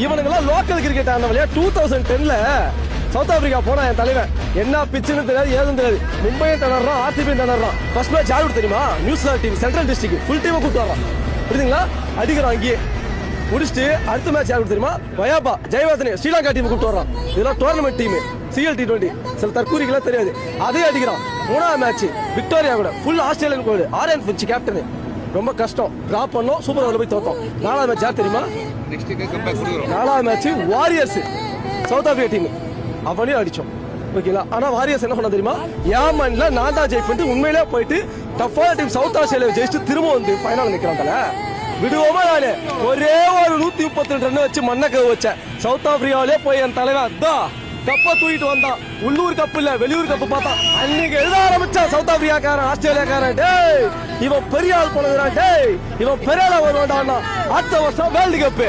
இவனுங்கெல்லாம் local cricket ஆனவளையா 2010ல south Africa போனா என் தலைவன் என்ன பிச்சுன்னு தெரியாது ஏதும் தெரியாது. மும்பையும் திணறான், ஆர்சிபியும் திணறான். ஃபர்ஸ்ட் மேட்ச் யாரு தெரியுமா? New Zealand team, central district full டீமை கூப்பிட்டு வரான். புரியுதுங்களா? அடிக்கிறான் அங்கேயே முடிச்சுட்டு அடுத்த மேட்ச் யாரு தெரியுமா? வயாபா ஜெயவர்தனே ஸ்ரீலங்கா டீம் கூப்பிட்டு வரான். இதெல்லாம் டோர்னமெண்ட் டீம், CL T20. சில தற்கூரிகளா தெரியாது, அதே அடிக்கிறான். மூணாவது மேட்ச் விக்டோரியா கூட ஃபுல் ஆஸ்திரேலியன் கோடு, ஆரியன் ஃபின்ச் கேப்டன். ரொம்ப கஷ்டம், டிராப் பண்ணோம், சூப்பர் ஓவர்ல போய் தோத்தோம். நாலாவது மேட்ச் யார் தெரியுமா? நாலாவது match warriors south Africa team, அவனையும் அடிச்சோம். ஓகேங்களா? ஆனா வாரியர்ஸ் என்ன பண்ண தெரியுமா? ஏமன்ல நான் தான் ஜெயிப்பேன் உண்மையிலே போயிட்டு டஃபான டீம் சவுத் ஆஸ்திரேலியா ஜெயிச்சு திரும்ப வந்து ஃபைனல் நிக்கிறாங்கல்ல. விடுவோமா? நானு ஒரே ஒரு 132 ரன் வச்சு மண்ணக்க வச்சேன். சவுத் ஆப்பிரிக்காவிலே போய் என் தலைவன் அதான் கப்ப தூக்கிட்டு வந்தான். உள்ளூர் கப்பு இல்ல வெளியூர் கப்பு பார்த்தா அன்னைக்கு எழுத ஆரம்பிச்சான் சவுத் ஆப்பிரிக்காக்காரன் ஆஸ்திரேலியாக்காரன். டேய் இவன் பெரிய ஆள் போனதுடா, டேய் இவன் பெரிய ஆளா வருவான்டா. அடுத்த வருஷம் வேர்ல்டு கப்பு